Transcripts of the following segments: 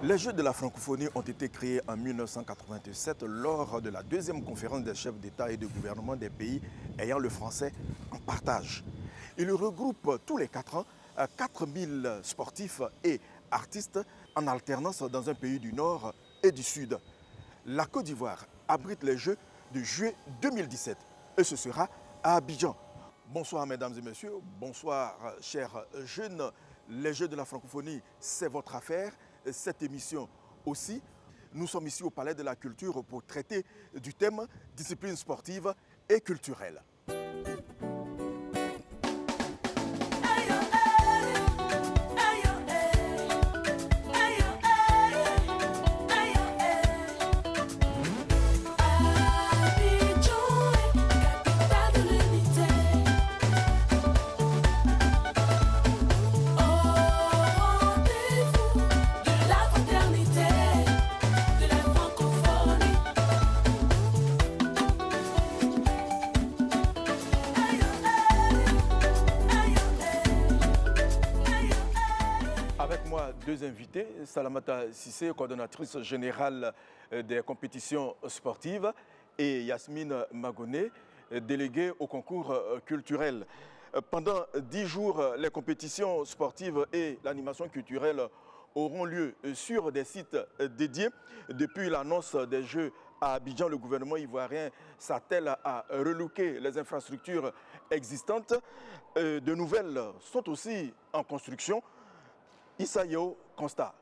Les Jeux de la francophonie ont été créés en 1987 lors de la deuxième conférence des chefs d'État et de gouvernement des pays ayant le français en partage. Ils regroupent tous les 4 ans 4000 sportifs et artistes en alternance dans un pays du Nord et du Sud. La Côte d'Ivoire abrite les Jeux de juillet 2017 et ce sera à Abidjan. Bonsoir mesdames et messieurs, bonsoir chers jeunes. Les Jeux de la francophonie, c'est votre affaire. Cette émission aussi. Nous sommes ici au Palais de la Culture pour traiter du thème discipline sportive et culturelle. Deux invités, Salamata Sissé, coordonnatrice générale des compétitions sportives, et Yasmine Magoné, déléguée au concours culturel. Pendant 10 jours, les compétitions sportives et l'animation culturelle auront lieu sur des sites dédiés. Depuis l'annonce des Jeux à Abidjan, le gouvernement ivoirien s'attelle à relooker les infrastructures existantes. De nouvelles sont aussi en construction. Issa Yo, constat.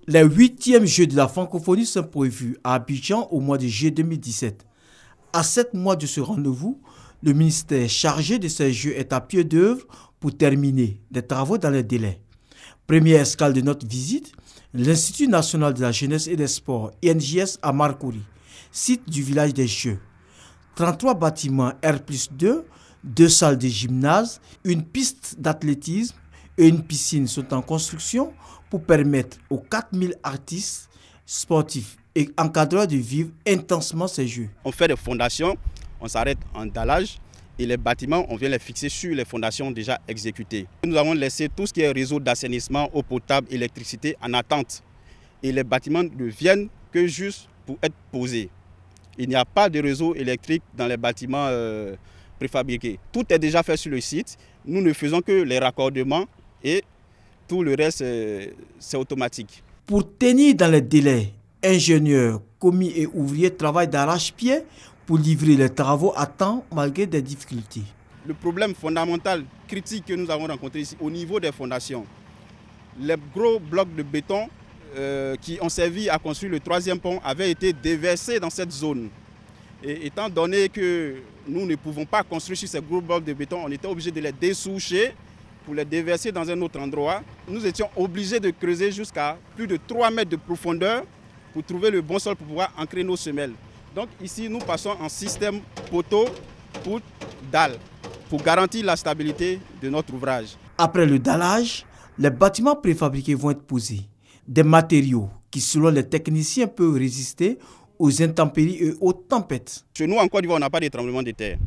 Les 8e Jeux de la francophonie sont prévus à Abidjan au mois de juillet 2017. À 7 mois de ce rendez-vous, le ministère chargé de ces Jeux est à pied d'œuvre pour terminer les travaux dans les délais. Première escale de notre visite, l'Institut national de la jeunesse et des sports, INJS à Marcory, site du village des Jeux. 33 bâtiments R+2, 2 salles de gymnase, une piste d'athlétisme et une piscine sont en construction pour permettre aux 4000 artistes, sportifs et encadreurs de vivre intensement ces Jeux. On fait des fondations, on s'arrête en dallage et les bâtiments, on vient les fixer sur les fondations déjà exécutées. Nous avons laissé tout ce qui est réseau d'assainissement, eau potable, électricité en attente. Et les bâtiments ne viennent que juste pour être posés. Il n'y a pas de réseau électrique dans les bâtiments préfabriqués. Tout est déjà fait sur le site. Nous ne faisons que les raccordements et tout le reste, c'est automatique. Pour tenir dans les délais, ingénieurs, commis et ouvriers travaillent d'arrache-pied pour livrer les travaux à temps malgré des difficultés. Le problème fondamental, critique que nous avons rencontré ici au niveau des fondations, les gros blocs de béton qui ont servi à construire le 3e pont avaient été déversés dans cette zone. Et étant donné que nous ne pouvons pas construire sur ces gros blocs de béton, on était obligé de les dessoucher pour les déverser dans un autre endroit. Nous étions obligés de creuser jusqu'à plus de 3 mètres de profondeur pour trouver le bon sol pour pouvoir ancrer nos semelles. Donc ici, nous passons en système poteau, poutre, dalle pour garantir la stabilité de notre ouvrage. Après le dallage, les bâtiments préfabriqués vont être posés. Des matériaux qui, selon les techniciens, peuvent résister aux intempéries et aux tempêtes. Chez nous, en Côte d'Ivoire, on n'a pas de tremblement de terre.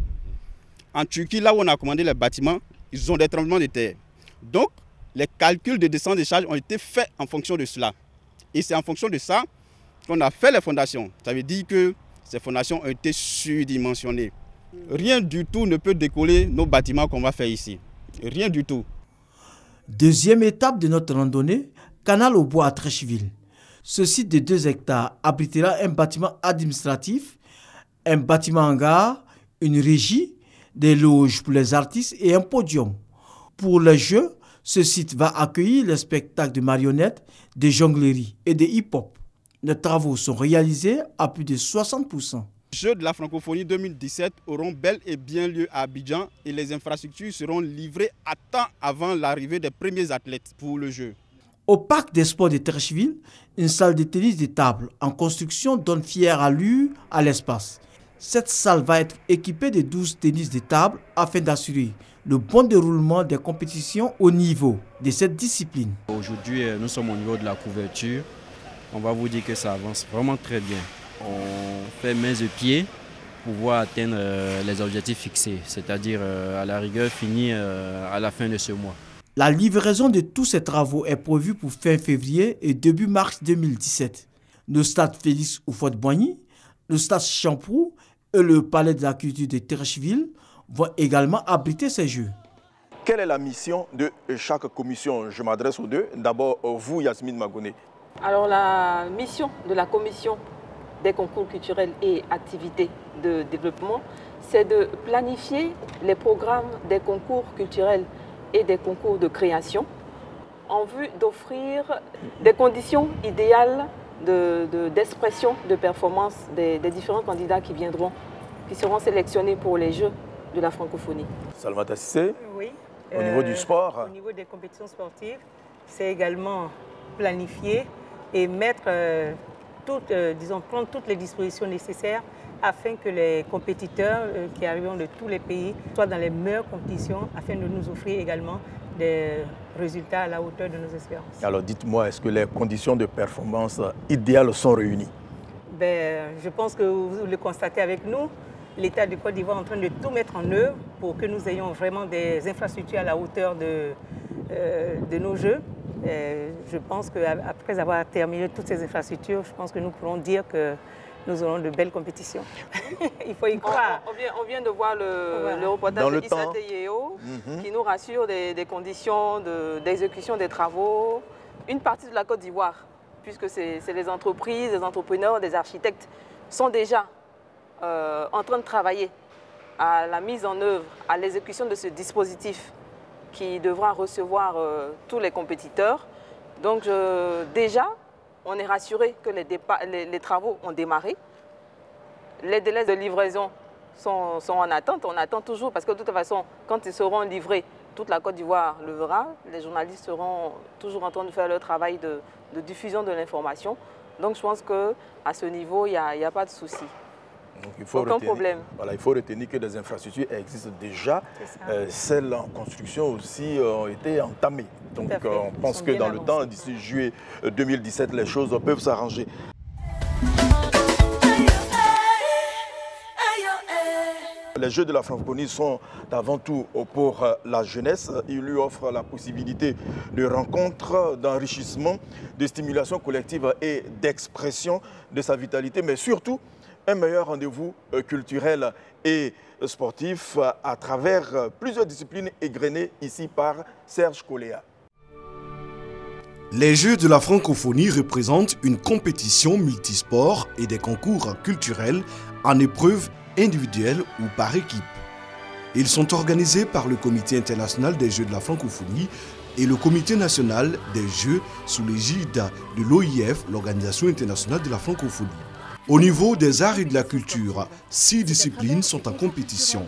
En Turquie, là où on a commandé les bâtiments, ils ont des tremblements de terre. Donc, les calculs de descente des charges ont été faits en fonction de cela. Et c'est en fonction de ça qu'on a fait les fondations. Ça veut dire que ces fondations ont été surdimensionnées. Rien du tout ne peut décoller nos bâtiments qu'on va faire ici. Rien du tout. Deuxième étape de notre randonnée, Canal au Bois à Trècheville. Ce site de 2 hectares abritera un bâtiment administratif, un bâtiment hangar, une régie, des loges pour les artistes et un podium. Pour les Jeux, ce site va accueillir les spectacles de marionnettes, de jonglerie et de hip-hop. Les travaux sont réalisés à plus de 60%. Les Jeux de la francophonie 2017 auront bel et bien lieu à Abidjan et les infrastructures seront livrées à temps avant l'arrivée des premiers athlètes pour le jeu. Au parc des sports de Trècheville, une salle de tennis de table en construction donne fière allure à l'espace. Cette salle va être équipée de 12 tennis de table afin d'assurer le bon déroulement des compétitions au niveau de cette discipline. Aujourd'hui, nous sommes au niveau de la couverture. On va vous dire que ça avance vraiment très bien. On fait main et pieds pouvoir atteindre les objectifs fixés, c'est-à-dire à la rigueur fini à la fin de ce mois. La livraison de tous ces travaux est prévue pour fin février et début mars 2017. Le stade Félix Houphouët-Boigny, le stade Champrou et le palais de la culture de Térècheville vont également abriter ces Jeux. Quelle est la mission de chaque commission? Je m'adresse aux deux. D'abord, vous, Yasmine Magoné. Alors, la mission de la commission des concours culturels et activités de développement, c'est de planifier les programmes des concours culturels et des concours de création en vue d'offrir des conditions idéales d'expression de performance des différents candidats qui seront sélectionnés pour les Jeux de la francophonie. Salmata Sissé, oui. Au niveau du sport. Au niveau des compétitions sportives, c'est également planifier et mettre prendre toutes les dispositions nécessaires afin que les compétiteurs qui arriveront de tous les pays soient dans les meilleures conditions afin de nous offrir également des résultats à la hauteur de nos espérances. Alors dites-moi, est-ce que les conditions de performance idéales sont réunies? Je pense que vous le constatez avec nous. L'État de Côte d'Ivoire est en train de tout mettre en œuvre pour que nous ayons vraiment des infrastructures à la hauteur de nos Jeux. Je pense qu'après avoir terminé toutes ces infrastructures, je pense que nous pourrons dire que nous aurons de belles compétitions. Il faut y croire. On vient de voir le reportage de Issa Teyeo qui nous rassure des conditions d'exécution des travaux. Une partie de la Côte d'Ivoire, puisque c'est les entreprises, les entrepreneurs, des architectes, sont déjà en train de travailler à la mise en œuvre, à l'exécution de ce dispositif qui devra recevoir tous les compétiteurs. Donc déjà, on est rassuré que les travaux ont démarré. Les délais de livraison sont en attente. On attend toujours parce que de toute façon, quand ils seront livrés, toute la Côte d'Ivoire le verra. Les journalistes seront toujours en train de faire leur travail de diffusion de l'information. Donc je pense qu'à ce niveau, il n'y a pas de souci. Donc, aucun problème. Voilà, il faut retenir que des infrastructures existent déjà. Celles en construction aussi ont été entamées. Donc on pense que dans le temps, d'ici juillet 2017, les choses peuvent s'arranger. Les Jeux de la francophonie sont avant tout pour la jeunesse. Ils lui offrent la possibilité de rencontres, d'enrichissement, de stimulation collective et d'expression de sa vitalité, mais surtout un meilleur rendez-vous culturel et sportif à travers plusieurs disciplines égrenées ici par Serge Coléa. Les Jeux de la francophonie représentent une compétition multisport et des concours culturels en épreuves individuelles ou par équipe. Ils sont organisés par le Comité international des Jeux de la francophonie et le Comité national des Jeux sous l'égide de l'OIF, l'Organisation internationale de la francophonie. Au niveau des arts et de la culture, 6 disciplines sont en compétition.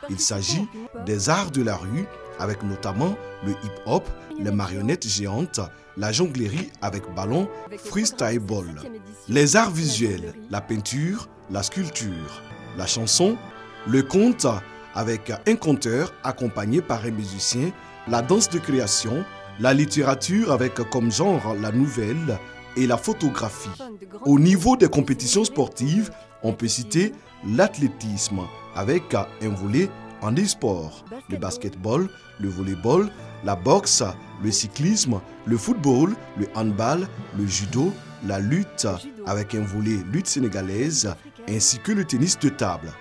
Il s'agit des arts de la rue, avec notamment le hip-hop, les marionnettes géantes, la jonglerie avec ballon, freestyle ball. Les arts visuels, la peinture, la sculpture, la chanson, le conte avec un conteur accompagné par un musicien, la danse de création, la littérature avec comme genre la nouvelle et la photographie. Au niveau des compétitions sportives, on peut citer l'athlétisme avec un volet en e-sport, le basketball, le volleyball, la boxe, le cyclisme, le football, le handball, le judo, la lutte avec un volet lutte sénégalaise ainsi que le tennis de table.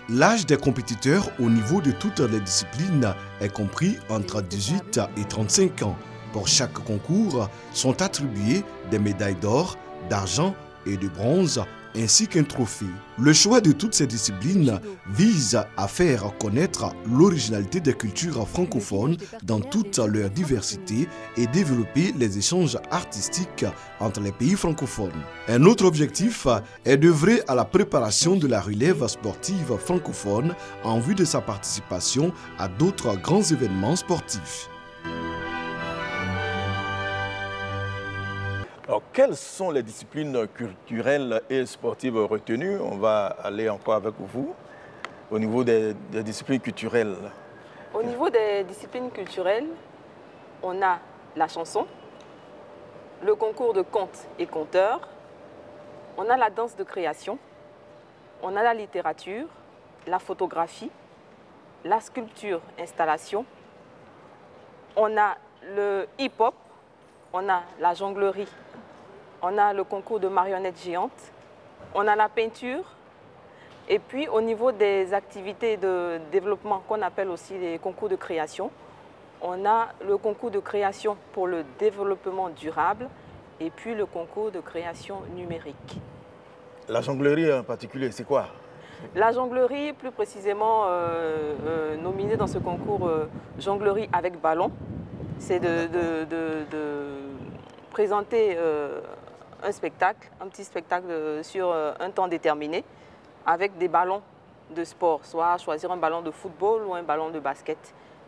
L'âge des compétiteurs au niveau de toutes les disciplines est compris entre 18 et 35 ans. Pour chaque concours sont attribuées des médailles d'or, d'argent et de bronze ainsi qu'un trophée. Le choix de toutes ces disciplines vise à faire connaître l'originalité des cultures francophones dans toute leur diversité et développer les échanges artistiques entre les pays francophones. Un autre objectif est d'œuvrer à la préparation de la relève sportive francophone en vue de sa participation à d'autres grands événements sportifs. Alors, quelles sont les disciplines culturelles et sportives retenues? On va aller encore avec vous au niveau des disciplines culturelles. Au niveau des disciplines culturelles, on a la chanson, le concours de contes et conteurs, on a la danse de création, on a la littérature, la photographie, la sculpture, installation. On a le hip-hop, on a la jonglerie, on a le concours de marionnettes géantes, on a la peinture. Et puis au niveau des activités de développement qu'on appelle aussi les concours de création, on a le concours de création pour le développement durable et puis le concours de création numérique. La jonglerie en particulier, c'est quoi? La jonglerie, plus précisément nominée dans ce concours jonglerie avec ballon, c'est de présenter un spectacle, un petit spectacle sur un temps déterminé avec des ballons de sport, soit choisir un ballon de football ou un ballon de basket.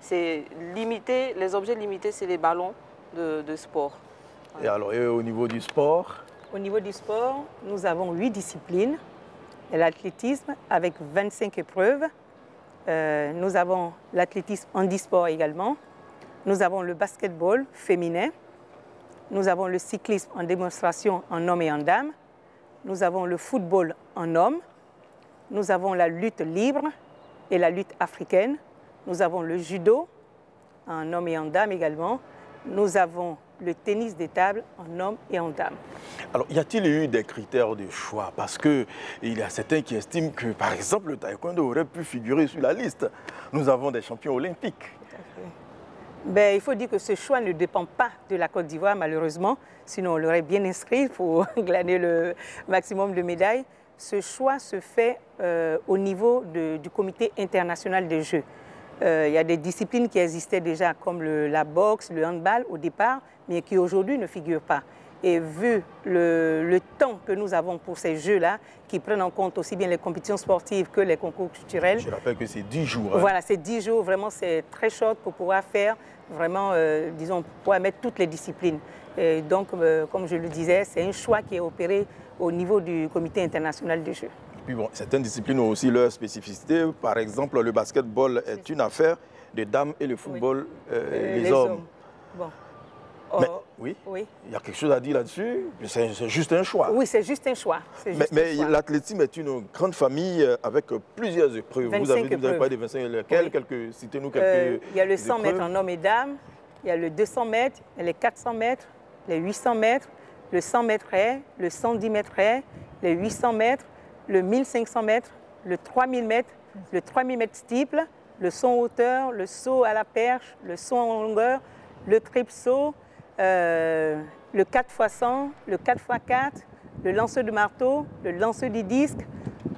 C'est limité, les objets limités, c'est les ballons de sport. Et alors, et au niveau du sport? Au niveau du sport, nous avons 8 disciplines. L'athlétisme avec 25 épreuves. Nous avons l'athlétisme handisport également. Nous avons le basketball féminin. Nous avons le cyclisme en démonstration en hommes et en dames. Nous avons le football en hommes. Nous avons la lutte libre et la lutte africaine. Nous avons le judo en hommes et en dames également. Nous avons le tennis de table en hommes et en dames. Alors, y a-t-il eu des critères de choix? Parce qu'il y a certains qui estiment que, par exemple, le taekwondo aurait pu figurer sur la liste. Nous avons des champions olympiques. Ben, il faut dire que ce choix ne dépend pas de la Côte d'Ivoire, malheureusement. Sinon, on l'aurait bien inscrit pour glaner le maximum de médailles. Ce choix se fait au niveau du comité international des Jeux. Il y a des disciplines qui existaient déjà, comme la boxe, le handball au départ, mais qui aujourd'hui ne figurent pas. Et vu le temps que nous avons pour ces Jeux-là, qui prennent en compte aussi bien les compétitions sportives que les concours culturels. Je rappelle que c'est 10 jours. Hein. Voilà, c'est 10 jours, vraiment c'est très short pour pouvoir faire, vraiment, disons, pour pouvoir mettre toutes les disciplines. Et donc, comme je le disais, c'est un choix qui est opéré au niveau du comité international des Jeux. Puis bon, certaines disciplines ont aussi leurs spécificités. Par exemple, le basketball est une affaire des dames et le football, les hommes. Bon. Mais, oui, il y a quelque chose à dire là-dessus. C'est juste un choix. Oui, c'est juste un choix. Mais l'athlétisme est une grande famille avec plusieurs épreuves. Vous avez parlé de 25 lesquelles? Oui. Citez-nous quelques. Il y a le 100 mètres en hommes et dames, il y a le 200 mètres, il y a les 400 mètres, les 800 mètres, le 100 mètres haies, le 110 mètres haies, les 800 mètres, le 1500 mètres, le 3000 mètres, le 3000 mètres steeple, le saut en hauteur, le saut à la perche, le saut en longueur, le triple saut, le 4x100, le 4x4, le lancer de marteau, le lancer du disque,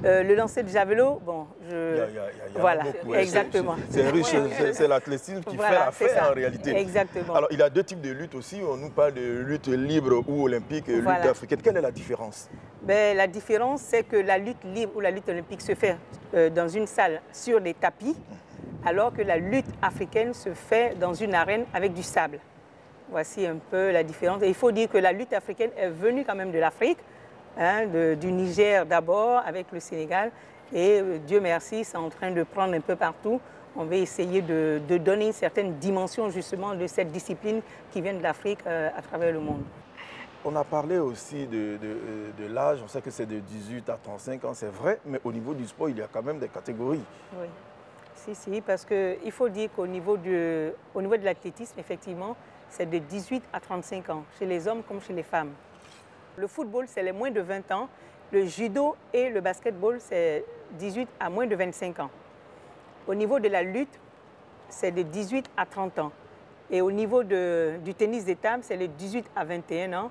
le lancer de javelot. Bon, voilà, beaucoup, exactement. C'est riche, c'est l'athlétisme qui fait l'affaire en réalité. Exactement. Alors, il y a deux types de luttes aussi. On nous parle de lutte libre ou olympique, lutte africaine. Quelle est la différence? Ben, la différence, c'est que la lutte libre ou la lutte olympique se fait dans une salle sur des tapis, alors que la lutte africaine se fait dans une arène avec du sable. Voici un peu la différence. Et il faut dire que la lutte africaine est venue quand même de l'Afrique, hein, du Niger d'abord, avec le Sénégal. Et Dieu merci, c'est en train de prendre un peu partout. On va essayer de donner une certaine dimension justement de cette discipline qui vient de l'Afrique à travers le monde. On a parlé aussi de l'âge, on sait que c'est de 18 à 35 ans, c'est vrai, mais au niveau du sport, il y a quand même des catégories. Oui, si, parce qu'il faut dire qu'au niveau de l'athlétisme, effectivement, c'est de 18 à 35 ans, chez les hommes comme chez les femmes. Le football, c'est les moins de 20 ans. Le judo et le basketball, c'est 18 à moins de 25 ans. Au niveau de la lutte, c'est de 18 à 30 ans. Et au niveau du tennis de table, c'est de 18 à 21 ans.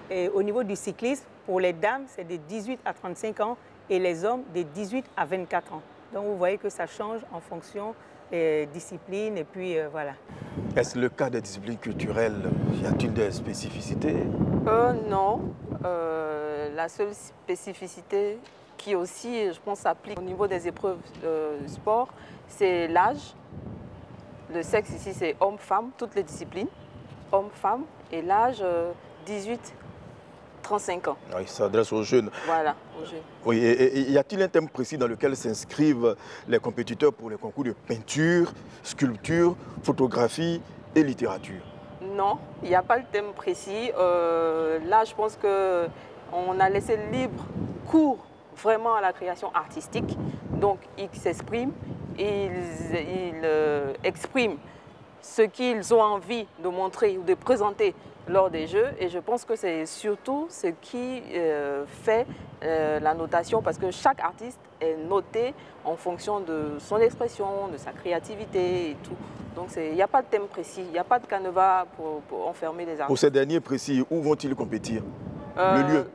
Et au niveau du cyclisme, pour les dames, c'est de 18 à 35 ans et les hommes de 18 à 24 ans. Donc vous voyez que ça change en fonction des disciplines et puis voilà. Est-ce le cas des disciplines culturelles? Y a-t-il des spécificités? Non. La seule spécificité qui aussi, je pense, s'applique au niveau des épreuves de sport, c'est l'âge. Le sexe ici, c'est homme-femme, toutes les disciplines, homme-femme, et l'âge 18-35 ans. Oui, ça s'adresse aux jeunes. Voilà, aux jeunes. Oui, et y a-t-il un thème précis dans lequel s'inscrivent les compétiteurs pour les concours de peinture, sculpture, photographie et littérature? Non, il n'y a pas le thème précis. Là, je pense qu'on a laissé libre cours vraiment à la création artistique. Donc ils s'expriment, ils expriment ce qu'ils ont envie de montrer ou de présenter lors des jeux. Et je pense que c'est surtout ce qui fait la notation, parce que chaque artiste est noté en fonction de son expression, de sa créativité et tout. Donc il n'y a pas de thème précis, il n'y a pas de canevas pour enfermer les artistes. Pour ces derniers précis, où vont-ils compétir? Le lieu?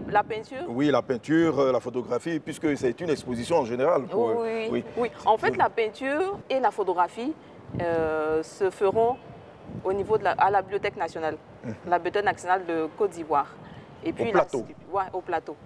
La peinture? Oui, la peinture, la photographie, puisque c'est une exposition en général. Oui. En fait, la peinture et la photographie se feront au niveau à la Bibliothèque nationale, la Bibliothèque nationale de Côte d'Ivoire. Au plateau? Oui, au plateau.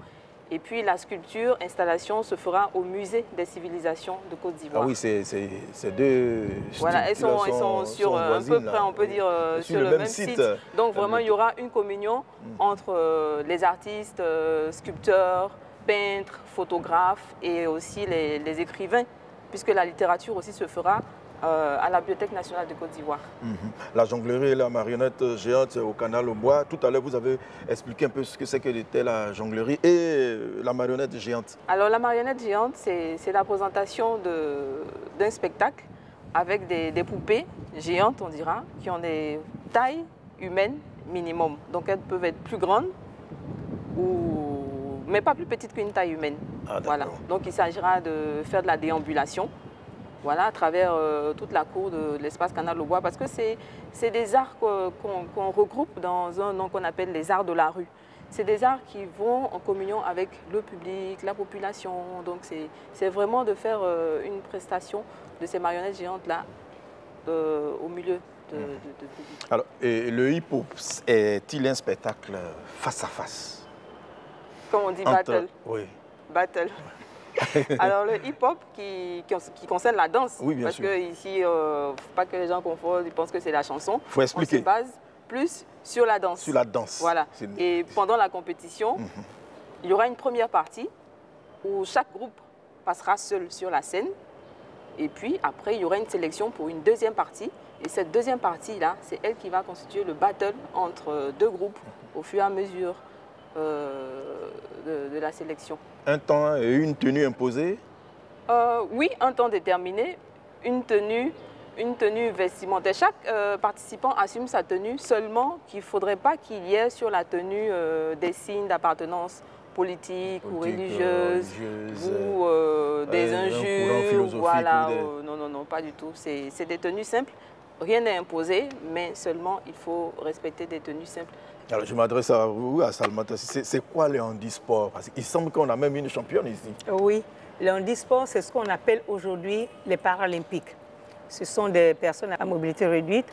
Et puis la sculpture, installation se fera au Musée des civilisations de Côte d'Ivoire. Ah oui, c'est deux. Voilà, elles sont sur un peu près, on peut dire, sur le même site. Donc vraiment, il y aura une communion entre les artistes, sculpteurs, peintres, photographes et aussi les écrivains, puisque la littérature aussi se fera à la Bibliothèque nationale de Côte d'Ivoire. La jonglerie et la marionnette géante au canal au bois. Tout à l'heure, vous avez expliqué un peu ce que c'est que était la jonglerie et la marionnette géante. Alors la marionnette géante, c'est la présentation d'un spectacle avec des poupées géantes, on dira, qui ont des tailles humaines minimum. Donc elles peuvent être plus grandes, mais pas plus petites qu'une taille humaine. Voilà. Donc il s'agira de faire de la déambulation. Voilà, à travers toute la cour de l'espace Canal au Bois, parce que c'est des arts qu'on regroupe dans un nom qu'on appelle les arts de la rue. C'est des arts qui vont en communion avec le public, la population. Donc c'est vraiment de faire une prestation de ces marionnettes géantes-là au milieu de public. Alors, et le hip-hop est-il un spectacle face à face? Comme on dit, battle. Oui. Battle. Alors le hip-hop qui concerne la danse, oui, parce que ici, faut pas que les gens confondent, ils pensent que c'est la chanson. Faut expliquer. On se base plus sur la danse. Sur la danse. Voilà. Et pendant la compétition, il y aura une première partie où chaque groupe passera seul sur la scène. Et puis après, il y aura une sélection pour une deuxième partie. Et cette deuxième partie-là, c'est elle qui va constituer le battle entre deux groupes au fur et à mesure de la sélection. Un temps et une tenue imposée? Oui, un temps déterminé, une tenue vestimentaire. Chaque participant assume sa tenue, seulement qu'il ne faudrait pas qu'il y ait sur la tenue des signes d'appartenance politique ou religieuse ou des injures. Voilà, non, pas du tout. C'est des tenues simples. Rien n'est imposé, mais seulement il faut respecter des tenues simples. Alors je m'adresse à vous, à Salmata. C'est quoi le handisport? Parce qu'il semble qu'on a même une championne ici. Oui, le handisport, c'est ce qu'on appelle aujourd'hui les Paralympiques. Ce sont des personnes à mobilité réduite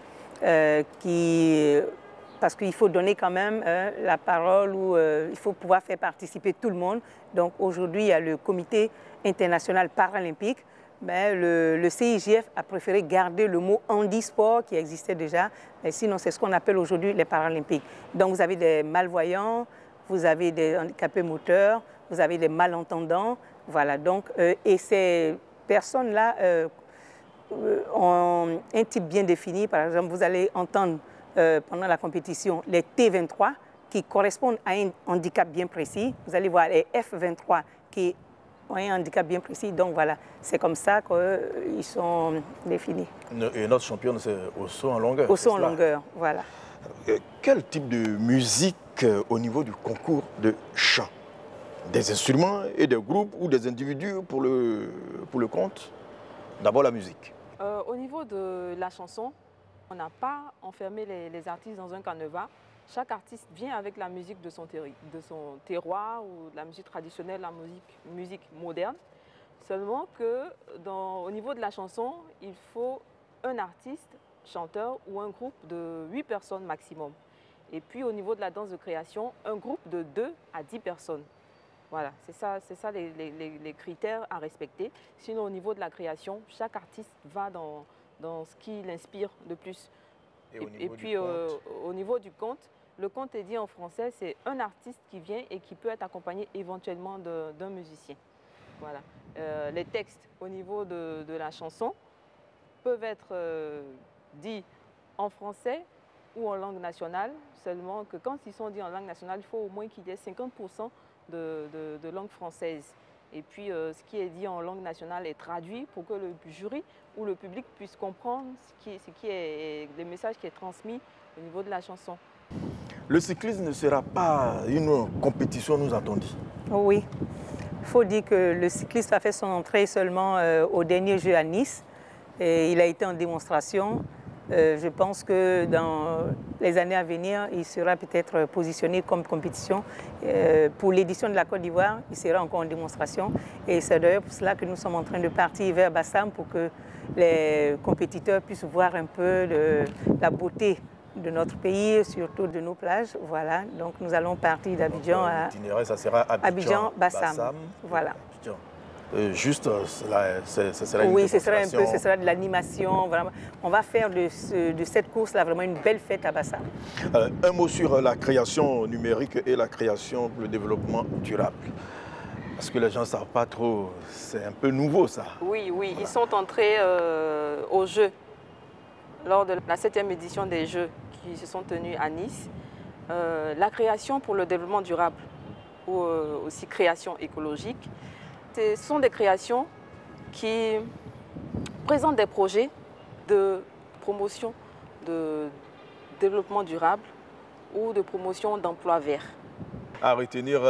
parce qu'il faut donner quand même la parole ou il faut pouvoir faire participer tout le monde. Donc aujourd'hui, il y a le Comité international paralympique. Mais le CIJF a préféré garder le mot handisport qui existait déjà, mais sinon c'est ce qu'on appelle aujourd'hui les Paralympiques. Donc vous avez des malvoyants, vous avez des handicapés moteurs, vous avez des malentendants, voilà. Donc, et ces personnes-là ont un type bien défini. Par exemple, vous allez entendre pendant la compétition les T23 qui correspondent à un handicap bien précis. Vous allez voir les F23 qui ont un handicap bien précis. Donc voilà, c'est comme ça qu'ils sont définis. Et notre championne, c'est au saut en longueur. Au saut en longueur, voilà. Quel type de musique au niveau du concours de chant? Des instruments et des groupes ou des individus pour le compte? D'abord la musique. Au niveau de la chanson, on n'a pas enfermé les artistes dans un canevas. Chaque artiste vient avec la musique de son terroir ou de la musique traditionnelle, la musique moderne. Seulement qu'au niveau de la chanson, il faut un artiste, chanteur ou un groupe de 8 personnes maximum. Et puis au niveau de la danse de création, un groupe de 2 à 10 personnes. Voilà, c'est ça les critères à respecter. Sinon au niveau de la création, chaque artiste va dans ce qui l'inspire de plus. Et puis au niveau du conte, le conte est dit en français, c'est un artiste qui vient et qui peut être accompagné éventuellement d'un musicien. Voilà. Les textes au niveau de la chanson peuvent être dits en français ou en langue nationale, seulement que quand ils sont dits en langue nationale, il faut au moins qu'il y ait 50% de langue française. Et puis ce qui est dit en langue nationale est traduit pour que le jury ou le public puisse comprendre le message qui est transmis au niveau de la chanson. Le cyclisme ne sera pas une compétition, nous a-t-on dit? Oui, il faut dire que le cycliste a fait son entrée seulement au dernier jeu à Nice. Et il a été en démonstration. Je pense que dans les années à venir, il sera peut-être positionné comme compétition. Pour l'édition de la Côte d'Ivoire, il sera encore en démonstration. Et c'est d'ailleurs pour cela que nous sommes en train de partir vers Bassam pour que les compétiteurs puissent voir un peu la beauté de notre pays, surtout de nos plages. Voilà, donc nous allons partir d'Abidjan à ça sera Abidjan, Bassam. Voilà. Juste, ce sera une Oui, ce sera de l'animation. On va faire de cette course-là vraiment une belle fête à Bassam. Un mot sur la création numérique et la création pour le développement durable. Parce que les gens ne savent pas trop, c'est un peu nouveau ça. Oui, voilà. Ils sont entrés aux Jeux lors de la 7e édition des Jeux qui se sont tenus à Nice. La création pour le développement durable ou aussi création écologique. Ce sont des créations qui présentent des projets de promotion de développement durable ou de promotion d'emplois verts. À retenir,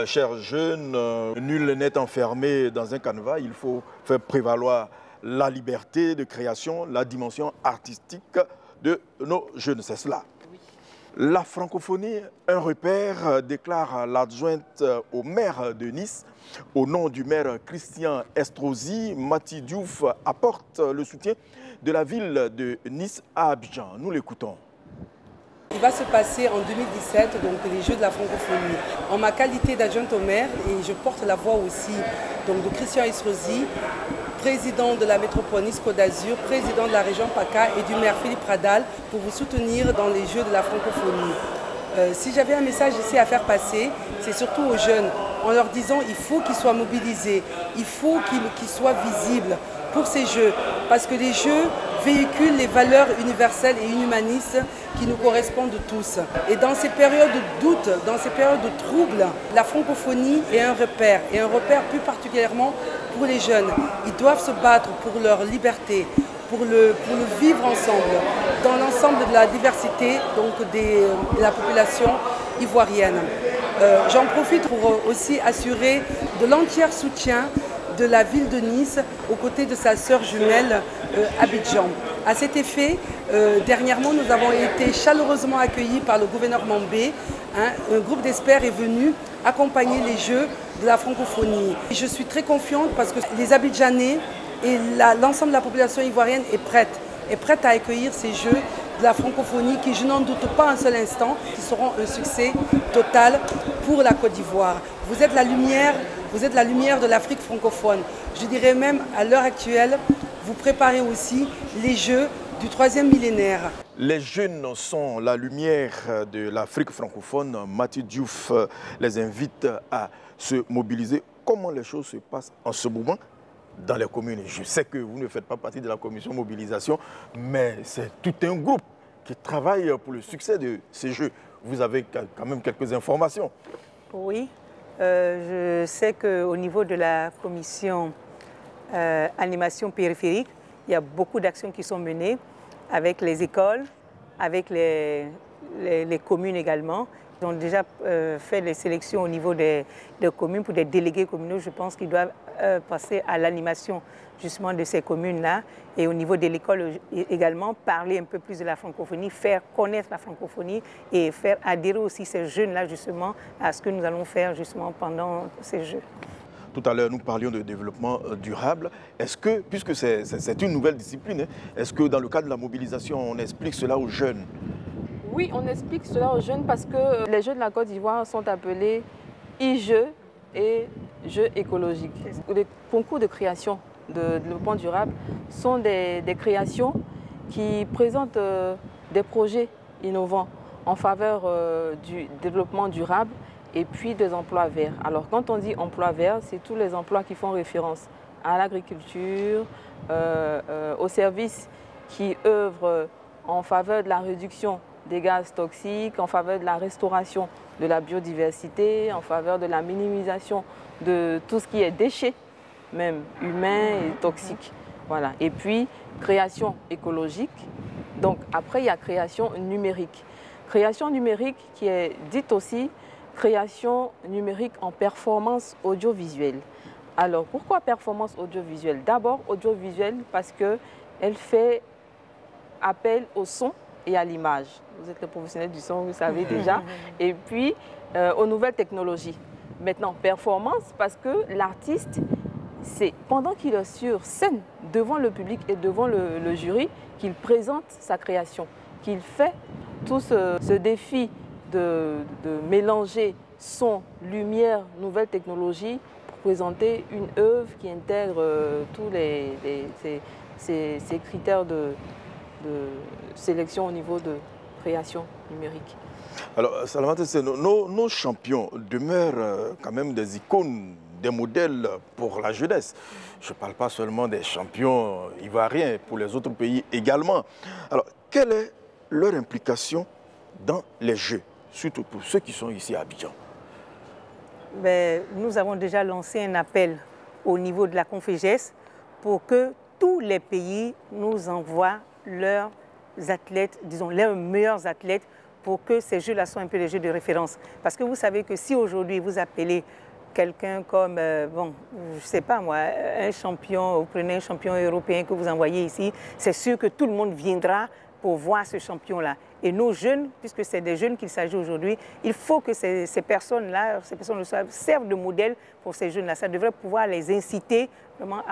chers jeunes, nul n'est enfermé dans un canevas. Il faut faire prévaloir la liberté de création, la dimension artistique de nos jeunes. C'est cela. La francophonie, un repère, déclare l'adjointe au maire de Nice. Au nom du maire Christian Estrosi, Mati Diouf apporte le soutien de la ville de Nice à Abidjan. Nous l'écoutons. Il va se passer en 2017, donc les Jeux de la francophonie. En ma qualité d'adjointe au maire, et je porte la voix aussi donc, de Christian Estrosi, président de la métropole Nice-Côte d'Azur, président de la région PACA et du maire Philippe Radal pour vous soutenir dans les Jeux de la francophonie. Si j'avais un message ici à faire passer, c'est surtout aux jeunes, en leur disant qu'il faut qu'ils soient mobilisés, il faut qu'ils soient visibles pour ces Jeux, parce que les Jeux véhiculent les valeurs universelles et humanistes qui nous correspondent tous. Et dans ces périodes de doute, dans ces périodes de troubles, la francophonie est un repère, et un repère plus particulièrement pour les jeunes. Ils doivent se battre pour leur liberté, pour le vivre ensemble, dans l'ensemble de la diversité donc de la population ivoirienne. J'en profite pour aussi assurer de l'entier soutien de la ville de Nice aux côtés de sa sœur jumelle Abidjan. À cet effet, dernièrement, nous avons été chaleureusement accueillis par le gouverneur Mambé. Un groupe d'experts est venu accompagner les Jeux de la francophonie. Et je suis très confiante parce que les Abidjanais et l'ensemble de la population ivoirienne est prête à accueillir ces Jeux de la francophonie qui, je n'en doute pas un seul instant, qui seront un succès total pour la Côte d'Ivoire. Vous êtes la lumière de l'Afrique francophone. Je dirais même à l'heure actuelle, vous préparez aussi les Jeux du 3e millénaire. Les jeunes sont la lumière de l'Afrique francophone. Mati Diouf les invite à se mobiliser. Comment les choses se passent en ce moment dans les communes? Je sais que vous ne faites pas partie de la commission mobilisation, mais c'est tout un groupe qui travaille pour le succès de ces Jeux. Vous avez quand même quelques informations. Oui, je sais qu'au niveau de la commission animation périphérique, il y a beaucoup d'actions qui sont menées avec les écoles, avec les communes également. Ils ont déjà fait les sélections au niveau des communes pour des délégués communaux. Je pense qu'ils doivent passer à l'animation justement de ces communes-là. Et au niveau de l'école également, parler un peu plus de la francophonie, faire connaître la francophonie et faire adhérer aussi ces jeunes-là justement à ce que nous allons faire justement pendant ces Jeux. Tout à l'heure, nous parlions de développement durable. Est-ce que, puisque c'est une nouvelle discipline, est-ce que dans le cadre de la mobilisation, on explique cela aux jeunes? Oui, on explique cela aux jeunes parce que les Jeux de la Côte d'Ivoire sont appelés e-Jeux et Jeux écologiques. Les concours de création de développement durable sont des créations qui présentent des projets innovants en faveur du développement durable et puis des emplois verts. Alors quand on dit emplois verts, c'est tous les emplois qui font référence à l'agriculture, aux services qui œuvrent en faveur de la réduction des gaz toxiques, en faveur de la restauration de la biodiversité, en faveur de la minimisation de tout ce qui est déchets, même humains et toxiques. Voilà. Et puis, création écologique. Donc après, il y a création numérique. Création numérique qui est dite aussi création numérique en performance audiovisuelle. Alors, pourquoi performance audiovisuelle? D'abord, audiovisuelle parce qu'elle fait appel au son et à l'image. Vous êtes les professionnels du son, vous savez déjà. Et puis, aux nouvelles technologies. Maintenant, performance parce que l'artiste, c'est pendant qu'il est sur scène, devant le public et devant le jury, qu'il présente sa création, qu'il fait tout ce défi de mélanger son, lumière, nouvelles technologies pour présenter une œuvre qui intègre tous ces critères de sélection au niveau de création numérique. Alors, Salamata, nos champions demeurent quand même des icônes, des modèles pour la jeunesse. Je ne parle pas seulement des champions ivoiriens, pour les autres pays également. Alors, quelle est leur implication dans les Jeux, surtout pour ceux qui sont ici à Abidjan? Nous avons déjà lancé un appel au niveau de la Conféges pour que tous les pays nous envoient leurs athlètes, disons leurs meilleurs athlètes, pour que ces jeux-là soient un peu les jeux de référence. Parce que vous savez que si aujourd'hui vous appelez quelqu'un comme, bon, je ne sais pas moi, un champion, vous prenez un champion européen que vous envoyez ici, c'est sûr que tout le monde viendra pour voir ce champion-là. Et nos jeunes, puisque c'est des jeunes qu'il s'agit aujourd'hui, il faut que ces personnes-là servent de modèle pour ces jeunes-là. Ça devrait pouvoir les inciter vraiment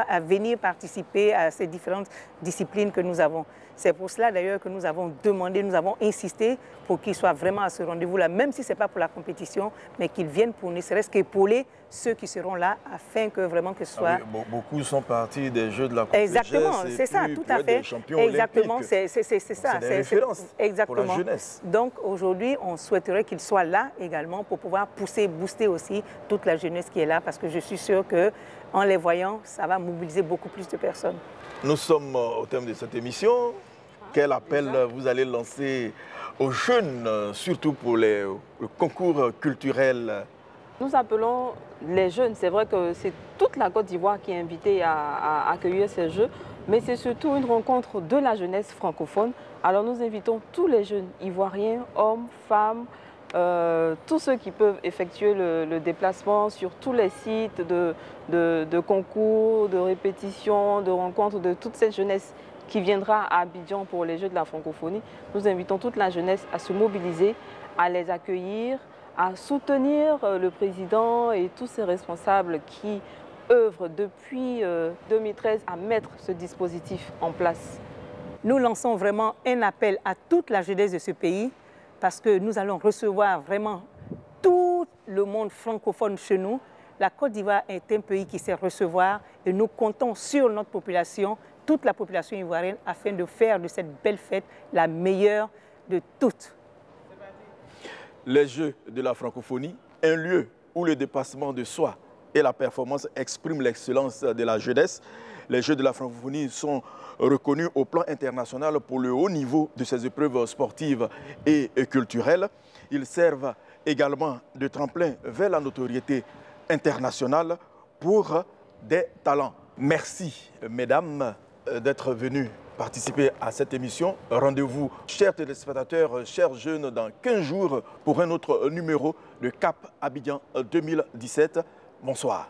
à venir participer à ces différentes disciplines que nous avons. C'est pour cela d'ailleurs que nous avons demandé, nous avons insisté pour qu'ils soient vraiment à ce rendez-vous-là, même si ce n'est pas pour la compétition, mais qu'ils viennent pour ne serait-ce qu'épauler ceux qui seront là afin que vraiment que ce soit... Ah oui, beaucoup sont partis des Jeux de la compétition. Exactement, c'est ça, tout à fait. Exactement, c'est ça. C'est des références exactement. Pour la jeunesse. Donc aujourd'hui, on souhaiterait qu'ils soient là également pour pouvoir pousser, booster aussi toute la jeunesse qui est là, parce que je suis sûre qu'en les voyant, ça va mobiliser beaucoup plus de personnes. Nous sommes au terme de cette émission. Quel appel vous allez lancer aux jeunes, surtout pour le concours culturel? Nous appelons les jeunes. C'est vrai que c'est toute la Côte d'Ivoire qui est invitée à accueillir ces Jeux, mais c'est surtout une rencontre de la jeunesse francophone. Alors nous invitons tous les jeunes ivoiriens, hommes, femmes, tous ceux qui peuvent effectuer le déplacement sur tous les sites de concours, de répétitions, de rencontres de toute cette jeunesse qui viendra à Abidjan pour les Jeux de la francophonie. Nous invitons toute la jeunesse à se mobiliser, à les accueillir, à soutenir le président et tous ses responsables qui œuvrent depuis 2013 à mettre ce dispositif en place. Nous lançons vraiment un appel à toute la jeunesse de ce pays parce que nous allons recevoir vraiment tout le monde francophone chez nous. La Côte d'Ivoire est un pays qui sait recevoir et nous comptons sur notre population, toute la population ivoirienne, afin de faire de cette belle fête la meilleure de toutes. Les Jeux de la francophonie, un lieu où le dépassement de soi et la performance expriment l'excellence de la jeunesse. Les Jeux de la francophonie sont reconnus au plan international pour le haut niveau de ces épreuves sportives et culturelles. Ils servent également de tremplin vers la notoriété internationale pour des talents. Merci, mesdames, d'être venues participer à cette émission. Rendez-vous, chers téléspectateurs, chers jeunes, dans 15 jours pour un autre numéro de Cap Abidjan 2017. Bonsoir.